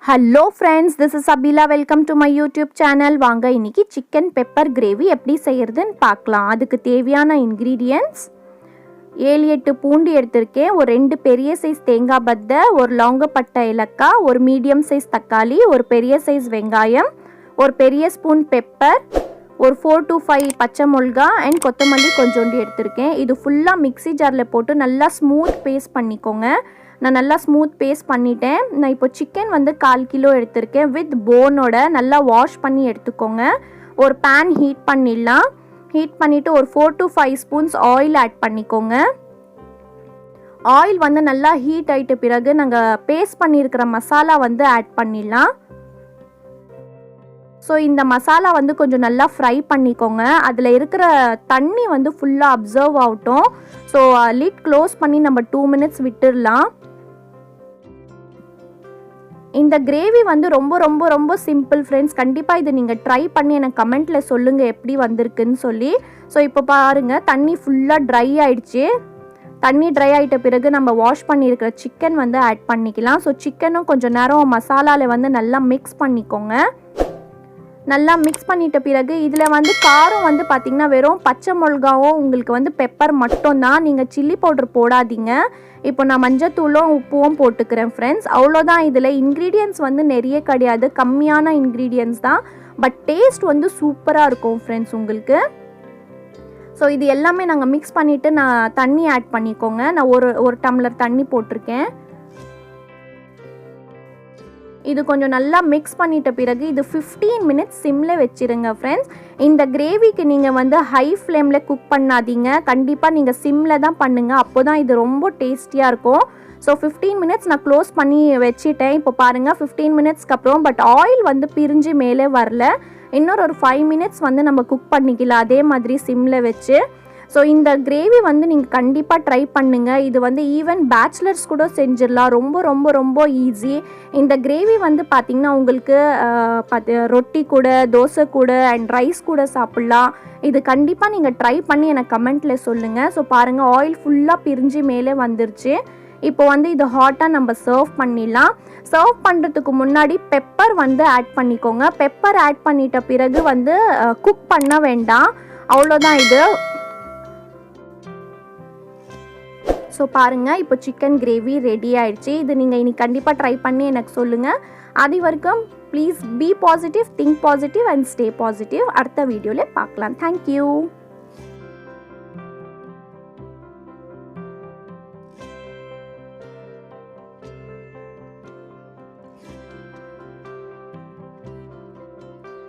Hello friends, this is sabeela. Welcome to my YouTube channel. வாங்க இன்னைக்கு chicken pepper gravy எப்படி செய்யறதுன்னு பார்க்கலாம். அதுக்கு தேவையான ingredients 7-8 பூண்டு எடுத்துர்க்கேன், ஒரு 2 பெரிய சைஸ் தேங்காய் பத்தை, ஒரு லவங்கப்பட்டை ஏலக்காய், ஒரு மீடியம் சைஸ் தக்காளி, ஒரு பெரிய சைஸ் வெங்காயம், ஒரு பெரிய ஸ்பூன் பெப்பர், ஒரு 4 to 5 பச்சை மிளகாய் and கொத்தமல்லி கொஞ்சோண்டு எடுத்துர்க்கேன். இது ஃபுல்லா மிக்ஸி ஜார்ல போட்டு நல்லா ஸ்மூத் பேஸ்ட் பண்ணிக்கோங்க. நான் நல்லா ஸ்மூத் பேஸ்ட் பண்ணிட்டேன். நான் இப்போ சிக்கன் வந்து 1/4 கிலோ எடுத்திருக்கேன் வித் போனோட. நல்லா வாஷ் பண்ணி எடுத்துக்கோங்க. ஒரு பேன் ஹீட் பண்ணிடலாம். ஹீட் பண்ணிவிட்டு ஒரு 4 to 5 ஸ்பூன்ஸ் ஆயில் ஆட் பண்ணிக்கோங்க. ஆயில் வந்து நல்லா ஹீட் ஆகிட்ட பிறகு நாங்கள் பேஸ்ட் பண்ணியிருக்கிற மசாலா வந்து ஆட் பண்ணிடலாம். ஸோ இந்த மசாலா வந்து கொஞ்சம் நல்லா ஃப்ரை பண்ணிக்கோங்க. அதில் இருக்கிற தண்ணி வந்து ஃபுல்லாக அப்சர்வ் ஆகட்டும். ஸோ லிட் க்ளோஸ் பண்ணி நம்ம 2 minutes விட்டுடலாம். இந்த கிரேவி வந்து ரொம்ப ரொம்ப ரொம்ப சிம்பிள் ஃப்ரெண்ட்ஸ். கண்டிப்பாக இதை நீங்கள் ட்ரை பண்ணி எனக்கு கமெண்ட்டில் சொல்லுங்கள் எப்படி வந்திருக்குன்னு சொல்லி. ஸோ இப்போ பாருங்கள், தண்ணி ஃபுல்லாக ட்ரை ஆகிடுச்சு. தண்ணி ட்ரை ஆகிட்ட பிறகு நம்ம வாஷ் பண்ணியிருக்கிற சிக்கன் வந்து ஆட் பண்ணிக்கலாம். ஸோ சிக்கனும் கொஞ்சம் நேரம் மசாலாவில் வந்து நல்லா மிக்ஸ் பண்ணிக்கோங்க. நல்லா மிக்ஸ் பண்ணிட்ட பிறகு இதில் வந்து காரம் வந்து பார்த்திங்கன்னா வெறும் பச்சை மிளகாவும் உங்களுக்கு வந்து பெப்பர் மட்டும்தான். நீங்கள் சில்லி பவுடர் போடாதீங்க. இப்போ நான் மஞ்சத்தூளும் உப்பும் போட்டுக்கிறேன் ஃப்ரெண்ட்ஸ். அவ்வளோதான். இதில் இன்க்ரீடியன்ட்ஸ் வந்து நிறைய கிடையாது, கம்மியான இன்க்ரீடியன்ட்ஸ் தான். பட் டேஸ்ட் வந்து சூப்பராக இருக்கும் ஃப்ரெண்ட்ஸ் உங்களுக்கு. ஸோ இது எல்லாமே நாங்கள் மிக்ஸ் பண்ணிவிட்டு நான் தண்ணி ஆட் பண்ணிக்கோங்க. நான் ஒரு டம்ளர் தண்ணி போட்டிருக்கேன். இது கொஞ்சம் நல்லா மிக்ஸ் பண்ணிட்ட பிறகு இது 15 minutes சிம்மில் வச்சுருங்க ஃப்ரெண்ட்ஸ். இந்த கிரேவிக்கு நீங்கள் வந்து ஹை ஃப்ளேமில் குக் பண்ணாதீங்க. கண்டிப்பாக நீங்கள் சிம்மில் தான் பண்ணுங்கள். அப்போ தான் இது ரொம்ப டேஸ்டியாக இருக்கும். ஸோ 15 minutes நான் க்ளோஸ் பண்ணி வச்சுட்டேன். இப்போ பாருங்கள் 15 minutesக்கு அப்புறம் பட் ஆயில் வந்து பிரிஞ்சு மேலே வரல. இன்னொரு 5 minutes வந்து நம்ம குக் பண்ணிக்கலாம் அதே மாதிரி சிம்மில் வச்சு. ஸோ இந்த கிரேவி வந்து நீங்கள் கண்டிப்பாக ட்ரை பண்ணுங்கள். இது வந்து ஈவன் பேச்சுலர்ஸ் கூட செஞ்சிடலாம். ரொம்ப ரொம்ப ரொம்ப ஈஸி. இந்த கிரேவி வந்து பார்த்திங்கன்னா உங்களுக்கு ரொட்டி கூட, தோசை கூட அண்ட் ரைஸ் கூட சாப்பிட்லாம். இது கண்டிப்பாக நீங்கள் ட்ரை பண்ணி எனக்கு கமெண்ட்டில் சொல்லுங்கள். ஸோ பாருங்கள், ஆயில் ஃபுல்லாக பிரிஞ்சு மேலே வந்துருச்சு. இப்போ வந்து இது ஹாட்டாக நம்ம சர்வ் பண்ணிடலாம். சர்வ் பண்ணுறதுக்கு முன்னாடி பெப்பர் வந்து ஆட் பண்ணிக்கோங்க. பெப்பர் ஆட் பண்ணிட்ட பிறகு வந்து குக் பண்ண வேண்டாம். அவ்வளோதான் இது. ஸோ பாருங்கள், இப்போ சிக்கன் கிரேவி ரெடி ஆகிடுச்சு. இது நீங்கள் இனி கண்டிப்பாக ட்ரை பண்ணி எனக்கு சொல்லுங்கள். அது வரைக்கும் please be positive, think positive and stay positive. அடுத்த வீடியோவில் பார்க்கலாம். தேங்க்யூ.